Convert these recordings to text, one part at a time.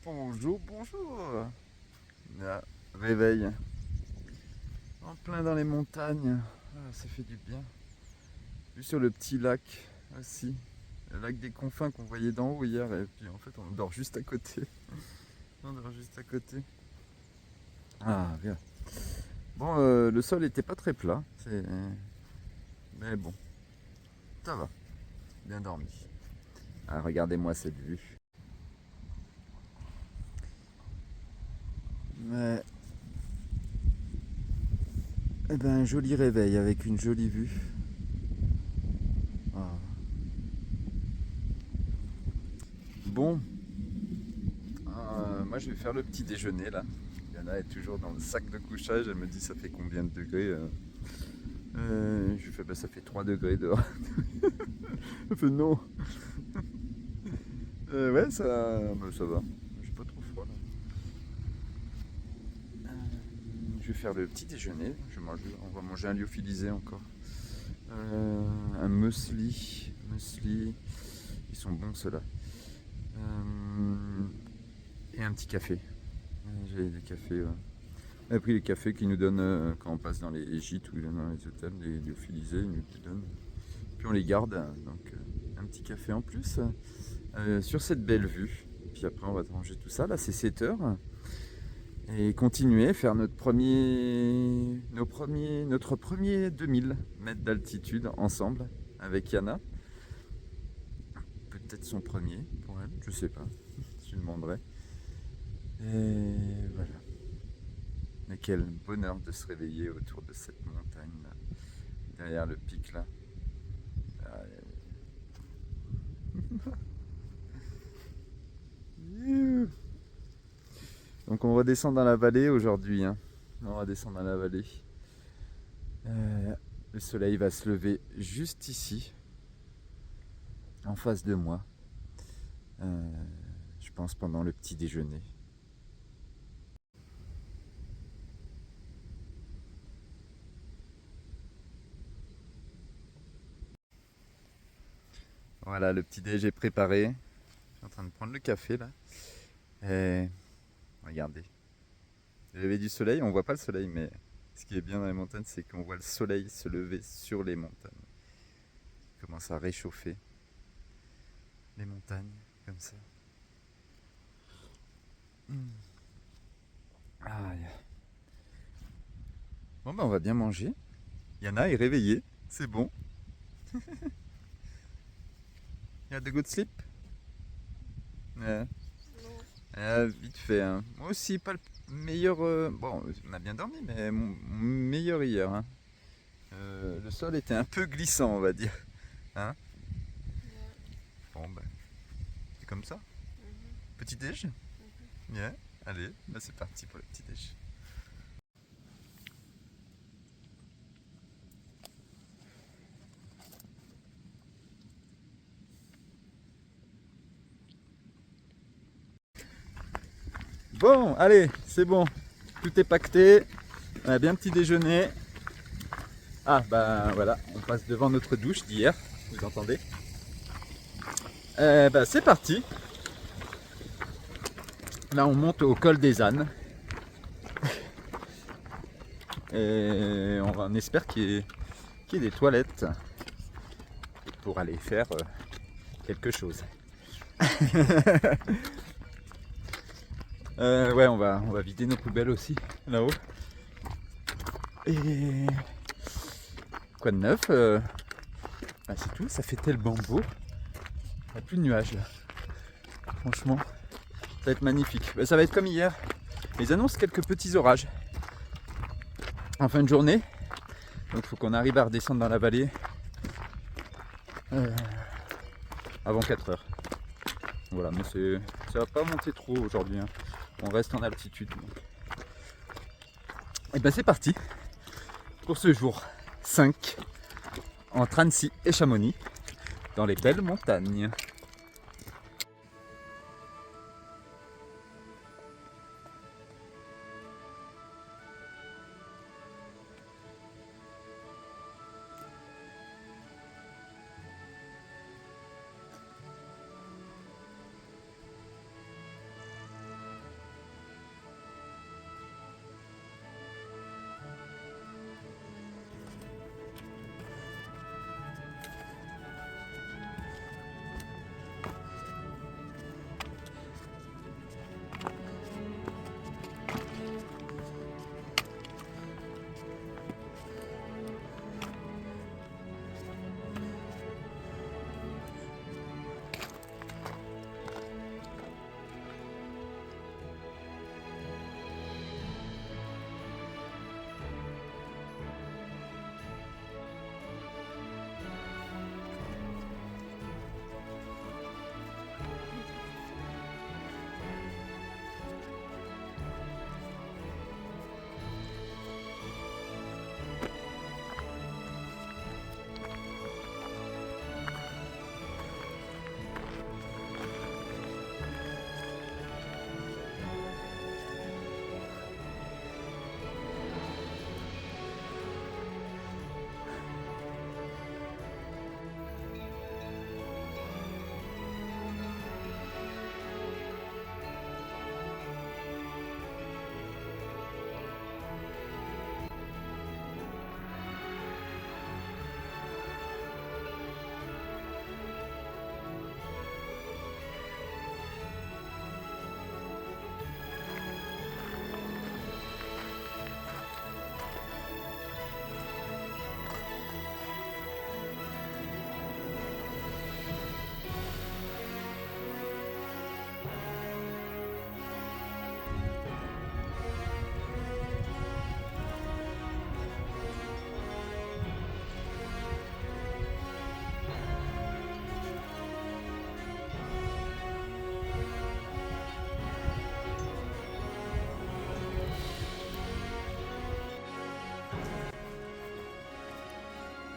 Bonjour, bonjour. Ah, réveil. En plein dans les montagnes. Ah, ça fait du bien. Vue sur le petit lac aussi. Le lac des Confins qu'on voyait d'en haut hier. Et puis en fait, on dort juste à côté. On dort juste à côté. Ah, bien. Bon, le sol était pas très plat. Mais bon, ça va. Bien dormi. Ah, regardez-moi cette vue. Mais, eh ben, un joli réveil avec une jolie vue. Ah. Bon, moi je vais faire le petit déjeuner là. Yana est toujours dans le sac de couchage, elle me dit ça fait combien de degrés je lui fais bah ça fait 3 degrés dehors. Elle fait non. Ouais ça va. J'ai pas trop froid là. Je vais faire le petit déjeuner, on va manger un lyophilisé encore. Un muesli. Ils sont bons ceux-là. Et un petit café. J'ai des cafés. On a pris les cafés qu'ils nous donnent quand on passe dans les gîtes ou dans les hôtels, les lyophilisés, ils nous les donnent. Puis on les garde, donc un petit café en plus sur cette belle vue. Puis après on va ranger tout ça, là c'est 7 heures. Et continuer, faire notre premier 2000 mètres d'altitude ensemble avec Yana. Peut-être son premier pour elle, je sais pas, je lui demanderai. Et voilà. Mais quel bonheur de se réveiller autour de cette montagne là, derrière le pic là. Ah, donc on redescend dans la vallée aujourd'hui, hein. On redescend dans la vallée. Le soleil va se lever juste ici, en face de moi. Euh, je pense pendant le petit déjeuner. Voilà, le petit déj est préparé. Je suis en train de prendre le café là. Et regardez. Le lever du soleil, on voit pas le soleil, mais ce qui est bien dans les montagnes, c'est qu'on voit le soleil se lever sur les montagnes. Il commence à réchauffer les montagnes comme ça. Ah, bon, ben on va bien manger. Yana est réveillée, c'est bon. Il y a de good sleep. Ouais. Vite fait, hein. Moi aussi, pas le meilleur. Bon, on a bien dormi, mais mon meilleur hier, hein. Le sol était un peu glissant, on va dire. Hein. Bon, ben, c'est comme ça. Petit déj. Yeah. Allez, bah c'est parti pour le petit déj. Bon, allez, c'est bon. Tout est pacté. On a bien petit déjeuner. Ah, bah voilà, on passe devant notre douche d'hier. Vous entendez? Bah c'est parti. Là, on monte au col des ânes. Et on espère qu'il y ait des toilettes pour aller faire quelque chose. Ouais, on va vider nos poubelles aussi, là-haut. Et quoi de neuf bah, c'est tout, ça fait tellement beau. Il n'y a plus de nuages là. Franchement, ça va être magnifique. Bah, ça va être comme hier. Ils annoncent quelques petits orages en fin de journée. Donc il faut qu'on arrive à redescendre dans la vallée avant 4 heures. Voilà, mais ça va pas monter trop aujourd'hui, hein. On reste en altitude. Et ben c'est parti pour ce jour 5 entre Annecy et Chamonix dans les belles montagnes.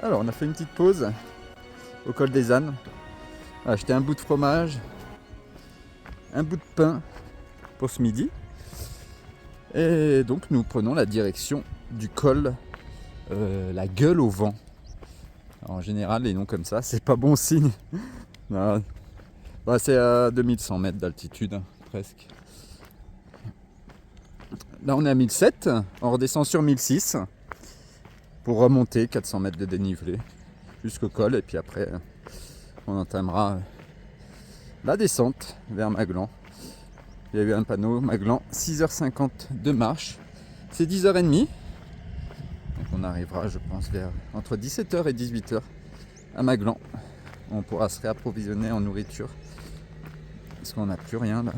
Alors on a fait une petite pause au col des ânes. On a acheté un bout de fromage, un bout de pain pour ce midi. Et donc nous prenons la direction du col La Gueule au Vent. Alors, en général les noms comme ça c'est pas bon signe. Non. Bah, c'est à 2100 mètres d'altitude presque. Là on est à 1007, on redescend sur 1006 pour remonter 400 mètres de dénivelé jusqu'au col et puis après on entamera la descente vers Maglan. Il y a eu un panneau Maglan 6h50 de marche, c'est 10h30, donc on arrivera je pense vers entre 17h et 18h à Maglan. On pourra se réapprovisionner en nourriture parce qu'on n'a plus rien là.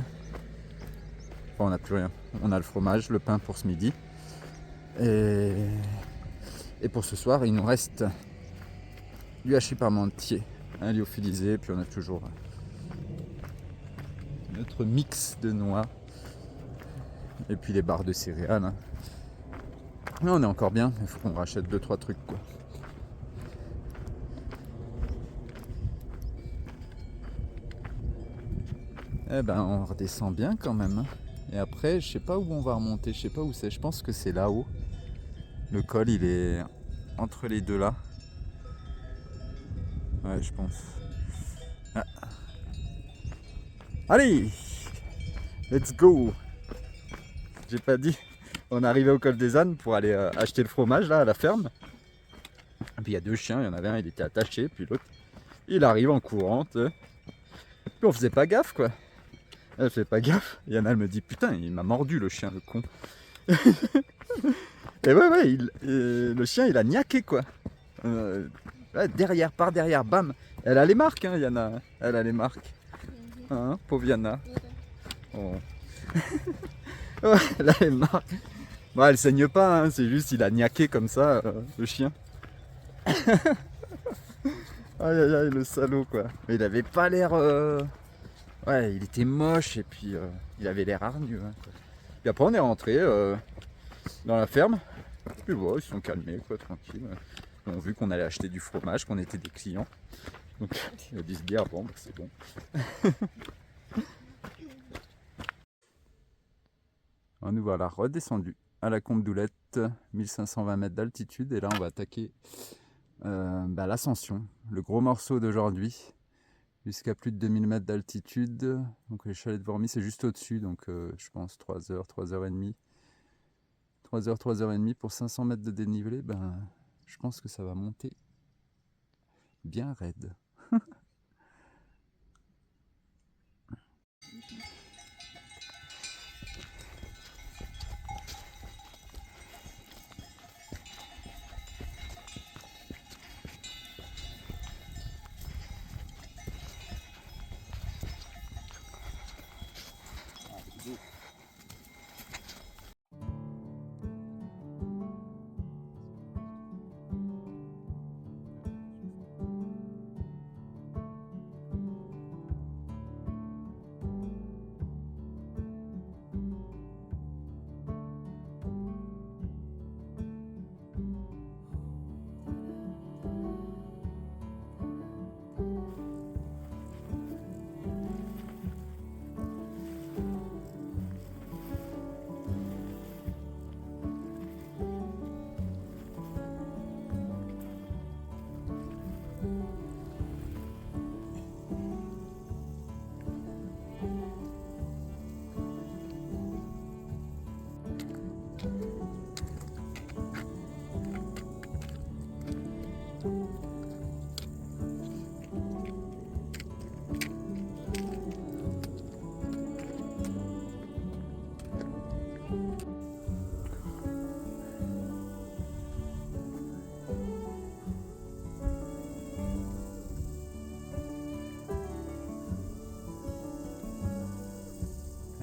Enfin, on n'a plus rien, on a le fromage, le pain pour ce midi et pour ce soir il nous reste du hachis parmentier, un lyophilisé, puis on a toujours notre mix de noix et puis les barres de céréales. Là, on est encore bien, il faut qu'on rachète 2-3 trucs quoi. Eh ben on redescend bien quand même. Et après je sais pas où on va remonter, je sais pas où c'est, je pense que c'est là-haut. Le col il est entre les deux là. Ouais je pense. Ah. Allez, let's go. J'ai pas dit. On est arrivé au col des ânes pour aller acheter le fromage là à la ferme. Et puis il y a deux chiens, il y en avait un il était attaché, puis l'autre il arrive en courant. Puis on faisait pas gaffe quoi. Elle fait pas gaffe. Yana elle me dit putain il m'a mordu le chien le con. Et ouais le chien il a niaqué quoi. Ouais, derrière, par derrière, bam. Elle a les marques hein, Yana. Elle a les marques. Hein, pauvre Yana. Oh. Ouais, elle a les marques. Bon, elle saigne pas, hein, c'est juste il a niaqué comme ça, le chien. Aïe aïe aïe, le salaud quoi. Mais il avait pas l'air. Ouais, il était moche et puis il avait l'air hargneux. Hein, quoi. Puis après on est rentré dans la ferme. Puis bon, ils se sont calmés quoi, tranquille. Ils ont vu qu'on allait acheter du fromage, qu'on était des clients. Donc ils ont dû se dire bon, bah, c'est bon. Nous voilà redescendus à la Combe d'Oulette, 1520 mètres d'altitude. Et là on va attaquer l'ascension, le gros morceau d'aujourd'hui. Jusqu'à plus de 2000 mètres d'altitude. Donc les chalets de Vormy c'est juste au-dessus. Donc je pense 3 heures, 3h30. 3h, 3h30 pour 500 mètres de dénivelé. Ben, je pense que ça va monter bien raide.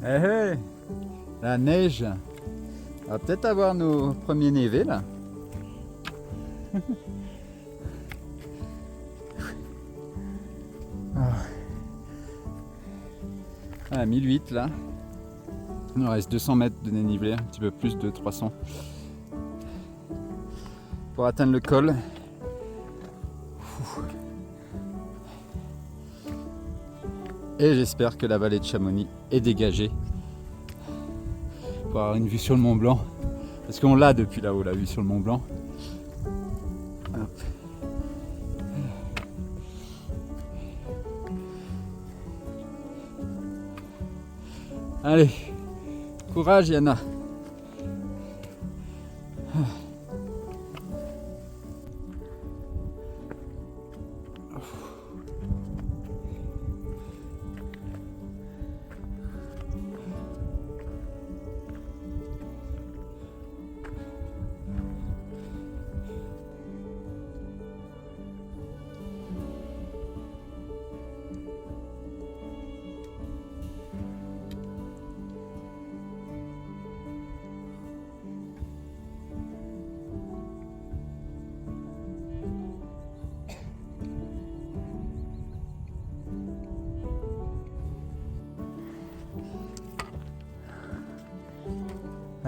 Hey, hey, la neige. On va peut-être avoir nos premiers névés là. À 1008 là. Il nous reste 200 mètres de dénivelé, un petit peu plus de 300 pour atteindre le col. Et j'espère que la vallée de Chamonix est dégagée pour avoir une vue sur le Mont Blanc. Parce qu'on l'a depuis là-haut, la vue sur le Mont Blanc. Hop. Allez, courage Yana.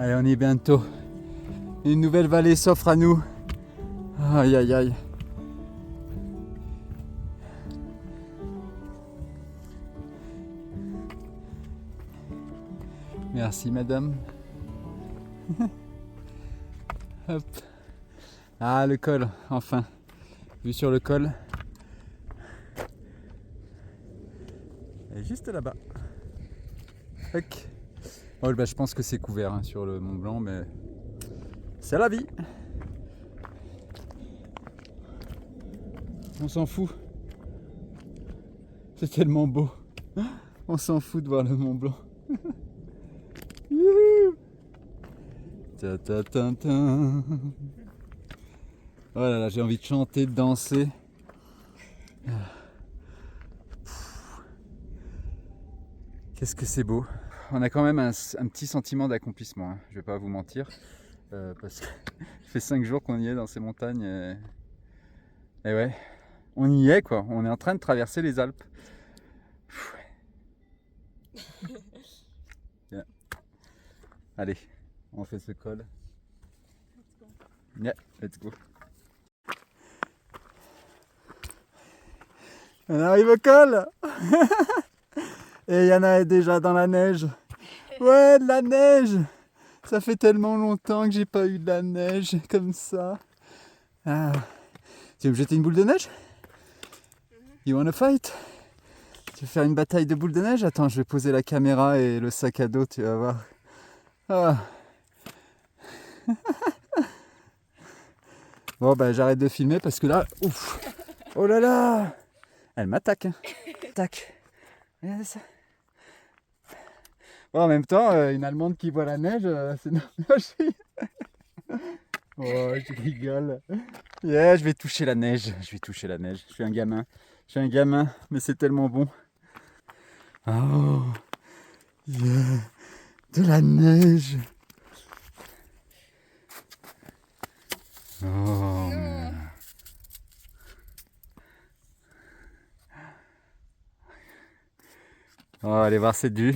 Allez, on y est bientôt. Une nouvelle vallée s'offre à nous. Aïe aïe aïe. Merci madame. Hop. Ah le col, enfin. Vue sur le col. Elle est juste là-bas. Tac. Oh, bah, je pense que c'est couvert hein, sur le Mont Blanc, mais c'est la vie. On s'en fout. C'est tellement beau. On s'en fout de voir le Mont Blanc. Youhou. Ta ta ta ta. Oh là là, j'ai envie de chanter, de danser. Qu'est-ce que c'est beau. On a quand même un petit sentiment d'accomplissement, hein. Je vais pas vous mentir. Parce que ça fait 5 jours qu'on y est dans ces montagnes. Et ouais, on y est quoi. On est en train de traverser les Alpes. Bien. Allez, on fait ce col. Yeah, let's go. On arrive au col. Et Yana est déjà dans la neige. Ouais, de la neige. Ça fait tellement longtemps que j'ai pas eu de la neige comme ça. Ah. Tu veux me jeter une boule de neige? You wanna fight? Tu veux faire une bataille de boules de neige? Attends, je vais poser la caméra et le sac à dos, tu vas voir. Ah. Bon, bah j'arrête de filmer parce que là, ouf. Oh là là. Elle m'attaque. Hein. Tac. Regardez ça. Bon, en même temps, une Allemande qui voit la neige, c'est normal. Oh, je rigole. Yeah, je vais toucher la neige. Je vais toucher la neige. Je suis un gamin. Je suis un gamin, mais c'est tellement bon. Oh, yeah. De la neige. Oh. Oh, allez voir cette vue.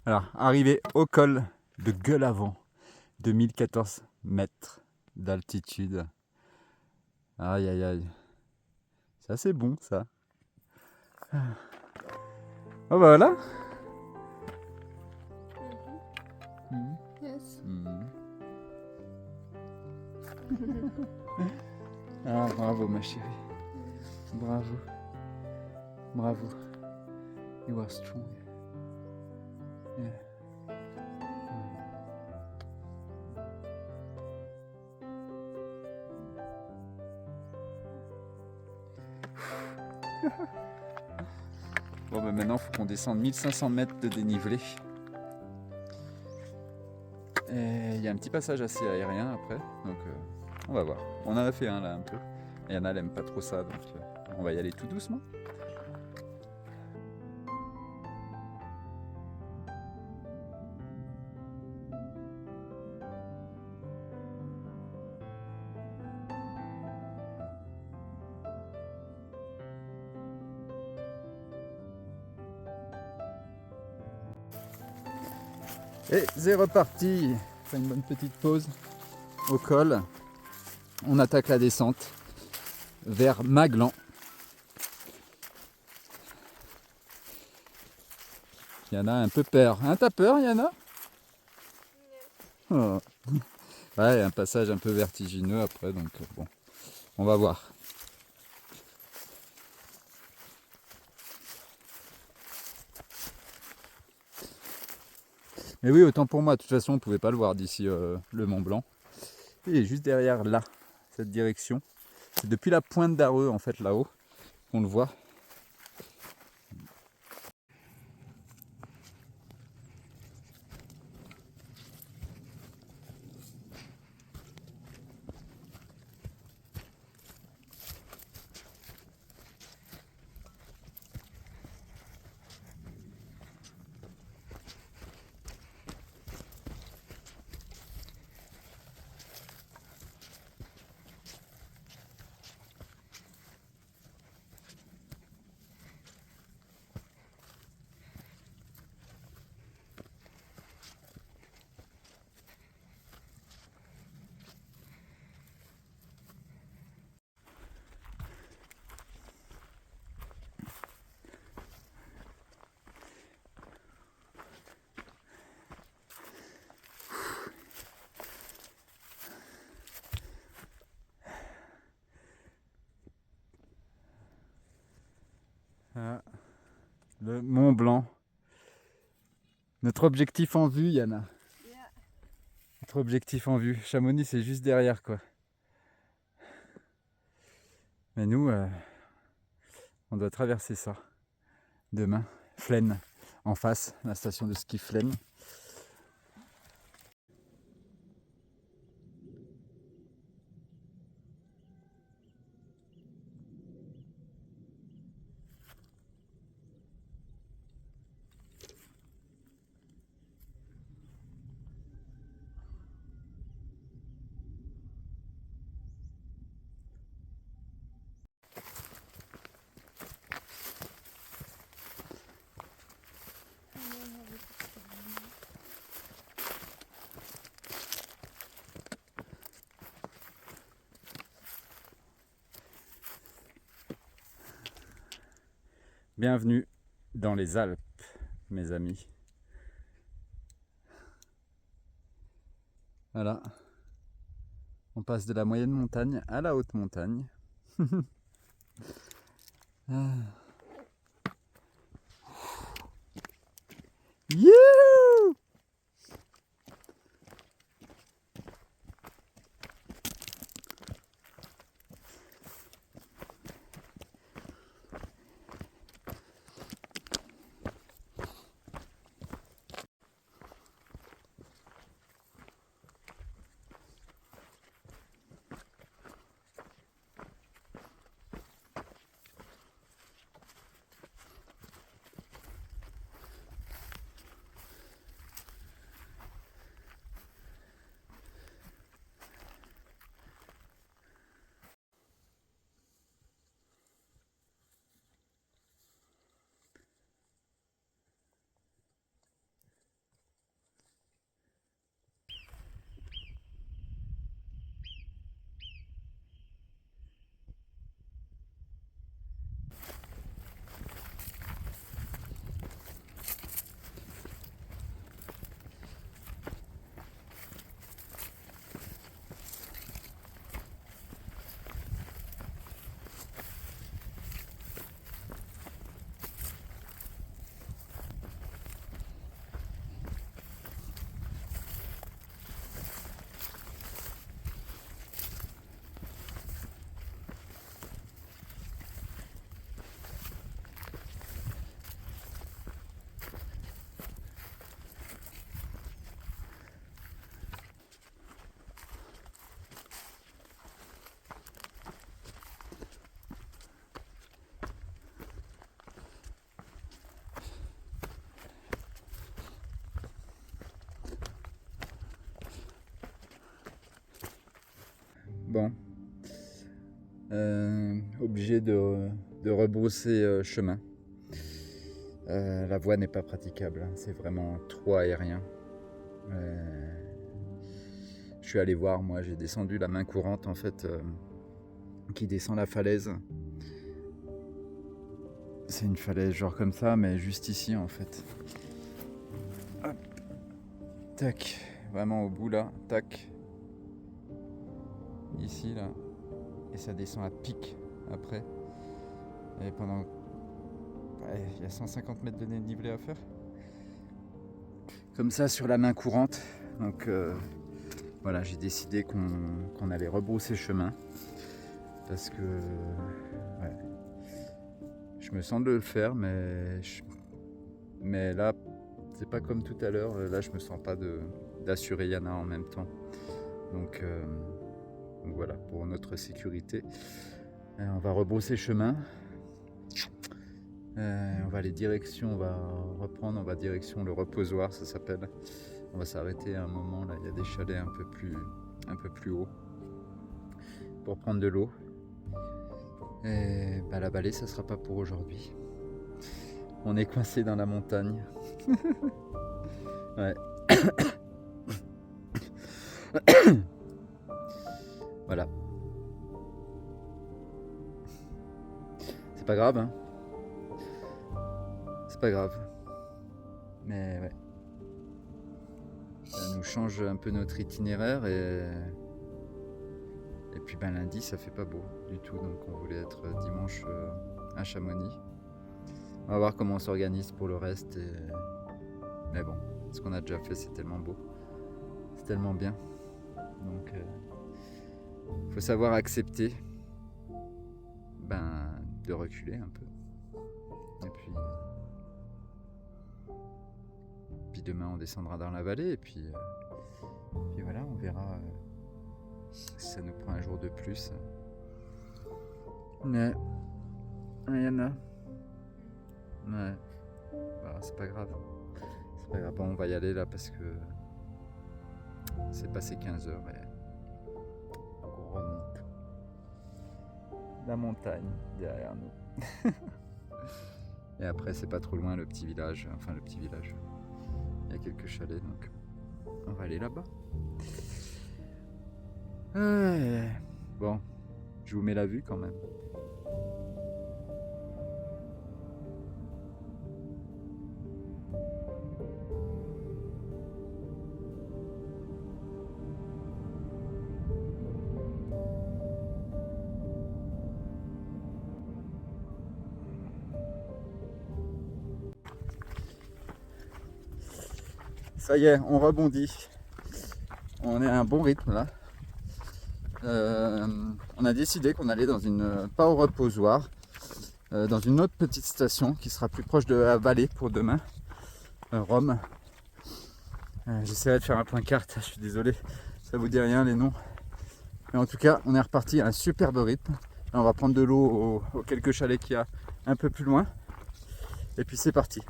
Alors, arrivé au col de Gueulavent, de 1014 mètres d'altitude. Aïe aïe aïe. C'est assez bon ça. Oh bah voilà. Yes. Ah, bravo ma chérie. Bravo. Bravo. You are strong. Yeah. Bon bah maintenant il faut qu'on descende 1500 mètres de dénivelé. Et il y a un petit passage assez aérien après, donc on va voir. On en a fait un là un peu. Yana, elle aime pas trop ça, donc on va y aller tout doucement. Et c'est reparti. On fait une bonne petite pause au col. On attaque la descente vers Maglan. Yana a un peu peur. Hein, t'as peur, Yana? Oh. Ouais, un passage un peu vertigineux après, donc bon, on va voir. Mais oui, autant pour moi, de toute façon, on ne pouvait pas le voir d'ici le Mont Blanc. Il est juste derrière là, cette direction. C'est depuis la pointe d'Areux, en fait, là-haut, qu'on le voit. Ah, le Mont Blanc. Notre objectif en vue, Yana. Yeah. Notre objectif en vue. Chamonix, c'est juste derrière, quoi. Mais nous, on doit traverser ça demain. Flaine, en face, la station de ski Flaine. Bienvenue dans les Alpes, mes amis. Voilà. On passe de la moyenne montagne à la haute montagne. Ah. Youhou! bon, obligé de rebrousser chemin. La voie n'est pas praticable, hein, c'est vraiment trop aérien. Je suis allé voir, moi j'ai descendu la main courante en fait, qui descend la falaise. C'est une falaise genre comme ça, mais juste ici en fait. Hop. Tac, vraiment au bout là, tac. Ici là, et ça descend à pic après. Et pendant, ouais, il y a 150 mètres de dénivelé à faire. Comme ça sur la main courante. Donc voilà, j'ai décidé qu'on allait rebrousser chemin. Parce que ouais, je me sens de le faire, mais là, c'est pas comme tout à l'heure. Là, je me sens pas d'assurer Yana en même temps. Donc voilà, pour notre sécurité. On va rebrousser chemin. On va aller direction, on va reprendre, on va direction le reposoir, ça s'appelle. On va s'arrêter à un moment, là, il y a des chalets un peu plus haut pour prendre de l'eau. Et bah, la vallée, ça sera pas pour aujourd'hui. On est coincé dans la montagne. Ouais. Voilà. C'est pas grave, hein. C'est pas grave. Mais ouais. Ça nous change un peu notre itinéraire et puis ben lundi ça fait pas beau du tout, donc on voulait être dimanche à Chamonix. On va voir comment on s'organise pour le reste. Mais bon, ce qu'on a déjà fait c'est tellement beau, c'est tellement bien. Donc faut savoir accepter de reculer un peu. Et puis demain on descendra dans la vallée et puis voilà, on verra si ça nous prend un jour de plus. Mais il y en a. Ouais. Bah, c'est pas grave. C'est pas grave. Bon, on va y aller là parce que c'est passé 15 heures et on remonte. La montagne derrière nous. Et après, c'est pas trop loin le petit village. Enfin, le petit village. Il y a quelques chalets donc on va aller là-bas. Bon, je vous mets la vue quand même. Ça y est, on rebondit. On est à un bon rythme là. On a décidé qu'on allait pas au reposoir, dans une autre petite station qui sera plus proche de la vallée pour demain, Rome. J'essaierai de faire un point carte, je suis désolé, ça vous dit rien les noms. Mais en tout cas, on est reparti à un superbe rythme. Là, on va prendre de l'eau aux quelques chalets qu'il y a un peu plus loin. Et puis c'est parti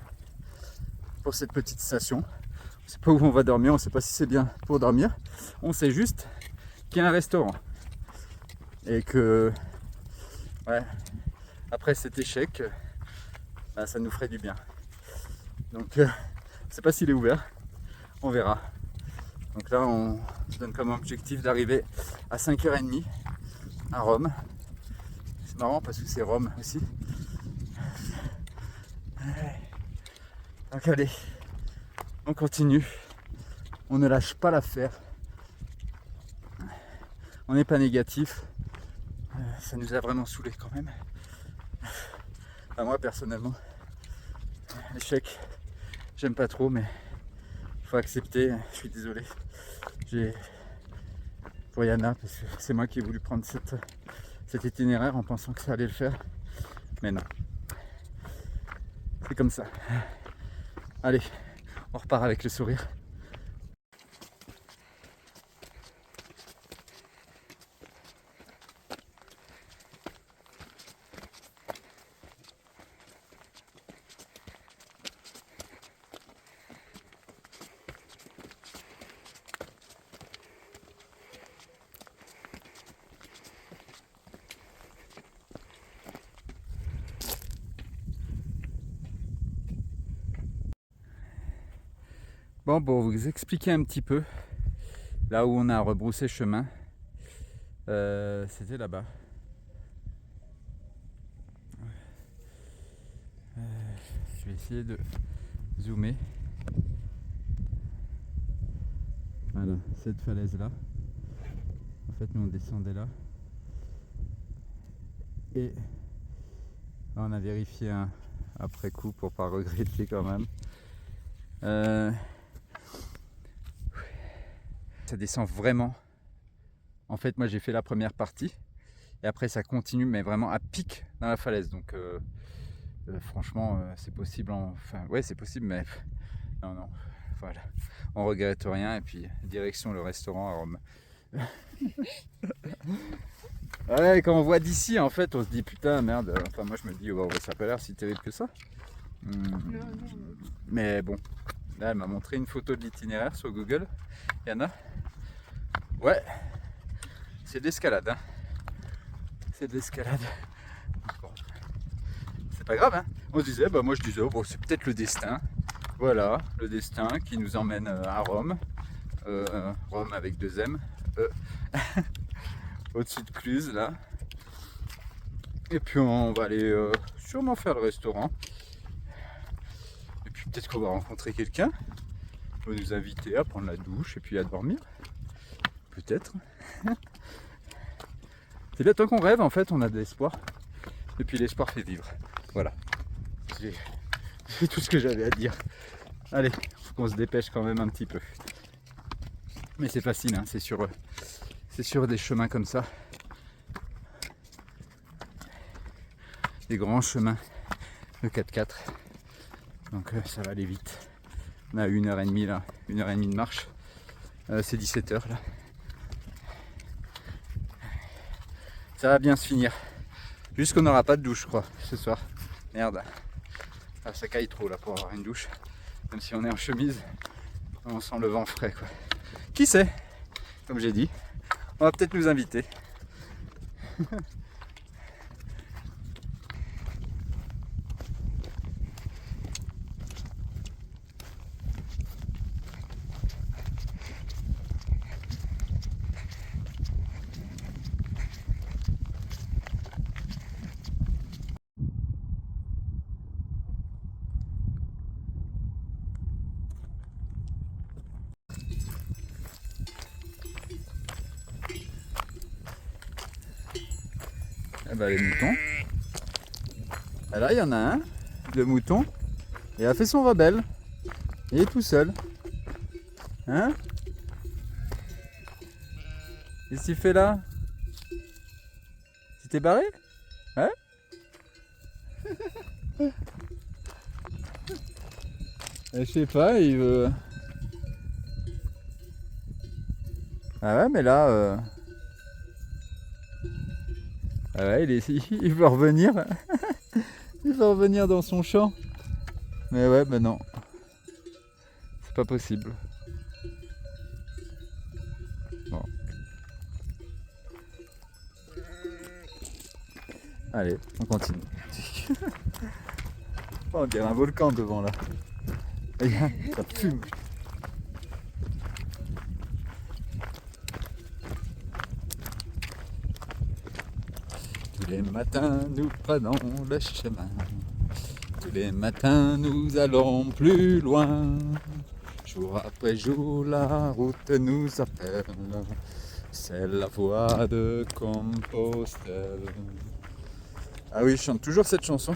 pour cette petite station. On ne sait pas où on va dormir, on ne sait pas si c'est bien pour dormir. On sait juste qu'il y a un restaurant. Et que ouais, après cet échec, ça nous ferait du bien. Donc je ne sais pas s'il est ouvert, on verra. Donc là on se donne comme objectif d'arriver à 5h30 à Rome. C'est marrant parce que c'est Rome aussi. Donc allez, on continue. On ne lâche pas l'affaire. On n'est pas négatif. Ça nous a vraiment saoulé quand même. Enfin, moi personnellement, l'échec, j'aime pas trop, mais il faut accepter. Je suis désolé. Pour Yana, parce que c'est moi qui ai voulu prendre cet itinéraire en pensant que ça allait le faire. Mais non. C'est comme ça. Allez, on repart avec le sourire. Bon, pour vous expliquer un petit peu, là où on a rebroussé chemin, c'était là-bas. Je vais essayer de zoomer. Voilà, cette falaise-là. En fait, nous on descendait là. Et on a vérifié après coup pour pas regretter quand même. Ça descend vraiment. En fait, moi j'ai fait la première partie et après ça continue, mais vraiment à pic dans la falaise. Donc franchement, c'est possible. Enfin, ouais, c'est possible, mais non. Voilà, on regrette rien. Et puis direction le restaurant à Rome. Ouais, quand on voit d'ici, en fait, on se dit putain, merde. Enfin, moi je me dis, oh, ça n'a pas l'air si terrible que ça. Mais bon, là elle m'a montré une photo de l'itinéraire sur Google. Yana. Ouais, c'est de l'escalade. Hein. C'est de l'escalade. Bon. C'est pas grave, hein. On se disait, moi je disais, oh, bon, c'est peut-être le destin. Voilà, le destin qui nous emmène à Rome. Rome avec 2 M. Au-dessus de Cluse, là. Et puis on va aller sûrement faire le restaurant. Et puis peut-être qu'on va rencontrer quelqu'un. On va nous inviter à prendre la douche et puis à dormir. Peut-être. C'est bien, tant qu'on rêve, en fait, on a de l'espoir. Et puis l'espoir fait vivre. Voilà. C'est tout ce que j'avais à dire. Allez, faut qu'on se dépêche quand même un petit peu. Mais c'est facile, hein, c'est sur des chemins comme ça. Des grands chemins de 4x4. Donc ça va aller vite. On a 1h30 là, 1h30 de marche. C'est 17h là. Ça va bien se finir. Juste qu'on n'aura pas de douche, je crois, ce soir. Merde. Ah, ça caille trop là pour avoir une douche. Même si on est en chemise, on sent le vent frais, quoi. Qui sait? Comme j'ai dit, on va peut-être nous inviter. Eh ben, les moutons. Et là, il y en a un, le mouton, il a fait son rebelle. Il est tout seul. Hein? Qu'est-ce qu'il fait là? Tu t'es barré? Hein? Je sais pas, il veut... Ah ouais, mais là... Ah ouais, il veut revenir. Il veut revenir dans son champ. Mais ouais, ben non. C'est pas possible. Bon. Allez, on continue. Oh, on dirait un volcan devant là. Regarde, ça fume. Tous les matins, nous prenons le chemin. Tous les matins, nous allons plus loin. Jour après jour, la route nous appelle. C'est la voie de Compostelle. Ah oui, je chante toujours cette chanson.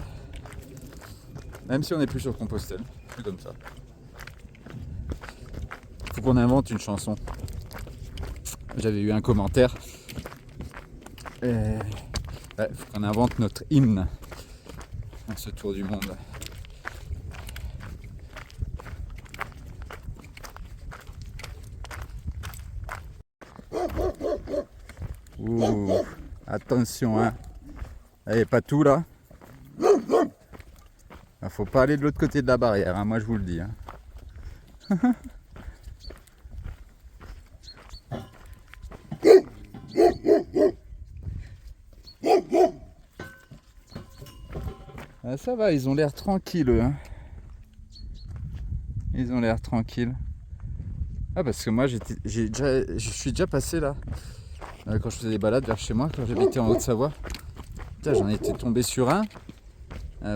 Même si on n'est plus sur Compostelle. C'est comme ça. Faut qu'on invente une chanson. J'avais eu un commentaire. Ouais, faut qu'on invente notre hymne à ce tour du monde. Ouh, attention, hein. Allez, pas tout là. Faut pas aller de l'autre côté de la barrière, hein, moi je vous le dis. Hein. Ah, ça va, ils ont l'air tranquilles. Hein. Ils ont l'air tranquilles. Ah, parce que moi je suis déjà passé là, quand je faisais des balades vers chez moi, quand j'habitais en Haute-Savoie. Putain, j'en étais tombé sur un,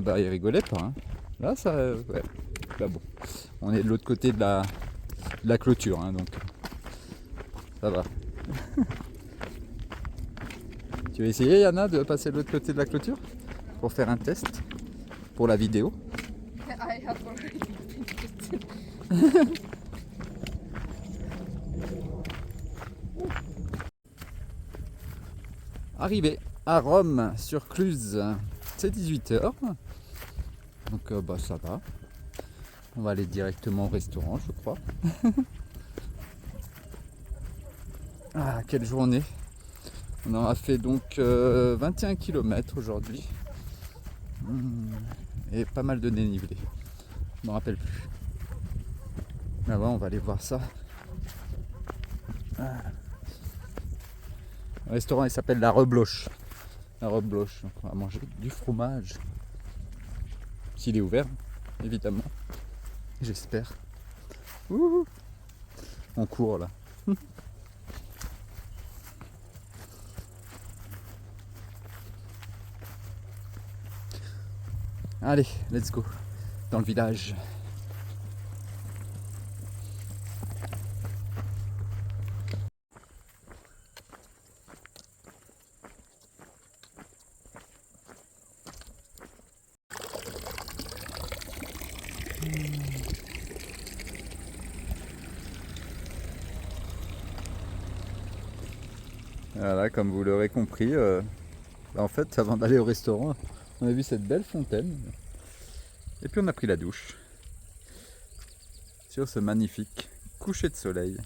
bah il rigolait pas. Hein. Là, ça. Ouais. Bah bon, on est de l'autre côté de la clôture, hein, donc ça va. Tu veux essayer, Yana, de passer de l'autre côté de la clôture pour faire un test pour la vidéo? I have already finished. Arrivé à Rome sur Cluse, c'est 18h. Donc bah ça va. On va aller directement au restaurant, je crois. Ah, quelle journée! On en a fait donc 21 km aujourd'hui. Et pas mal de dénivelé. Je me rappelle plus. Mais ouais, on va aller voir ça. Le restaurant il s'appelle La Rebloche. La Rebloche. Donc on va manger du fromage. S'il est ouvert, évidemment. J'espère. Ouh, on court là. Allez, let's go. Dans le village. Voilà, comme vous l'aurez compris, en fait, avant d'aller au restaurant, on a vu cette belle fontaine. Et puis on a pris la douche. Sur ce magnifique coucher de soleil.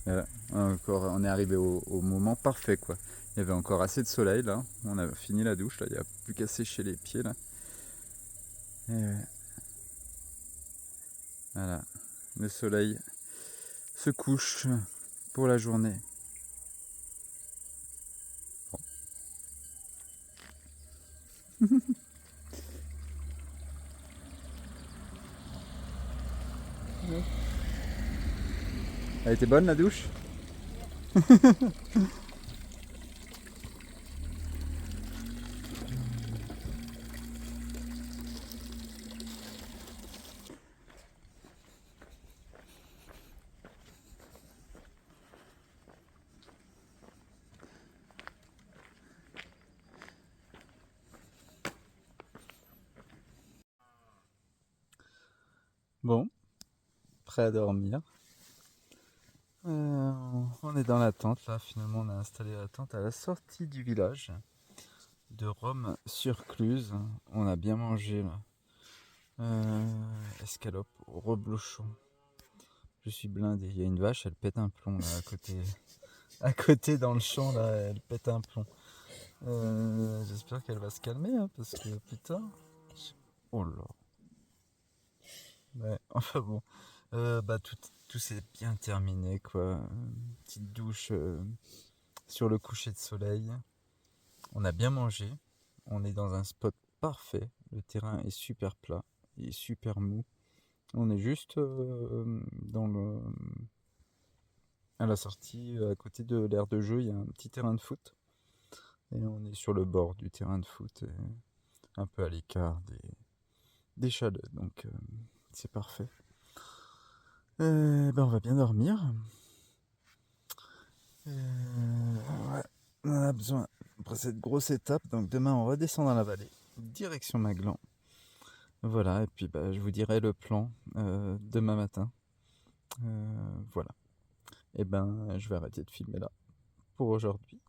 Voilà, encore, on est arrivé au moment parfait, quoi. Il y avait encore assez de soleil là. On a fini la douche là. Il n'y a plus qu'à sécher les pieds là. Et voilà, le soleil se couche pour la journée. Bon. Elle était bonne la douche? Bon, prêt à dormir. On est dans la tente là, finalement on a installé la tente à la sortie du village de Rome sur Cluse. On a bien mangé là. Escalope au reblochon. Je suis blindé. Il y a une vache, elle pète un plomb là à côté. À côté dans le champ là, elle pète un plomb. J'espère qu'elle va se calmer hein, parce que putain. Oh là. Ouais, enfin bon. Bah tout s'est bien terminé quoi. Petite douche sur le coucher de soleil. On a bien mangé. On est dans un spot parfait. Le terrain est super plat. Il est super mou. On est juste à la sortie, à côté de l'aire de jeu, il y a un petit terrain de foot. Et on est sur le bord du terrain de foot, et un peu à l'écart des chalets. Donc c'est parfait. Ben on va bien dormir. Ouais, on a besoin après cette grosse étape. Donc demain on redescend dans la vallée, direction Maglan. Voilà, et puis bah, je vous dirai le plan demain matin. Voilà. Et ben je vais arrêter de filmer là pour aujourd'hui.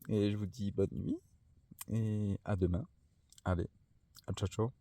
Et je vous dis bonne nuit et à demain. Allez, à ciao ciao.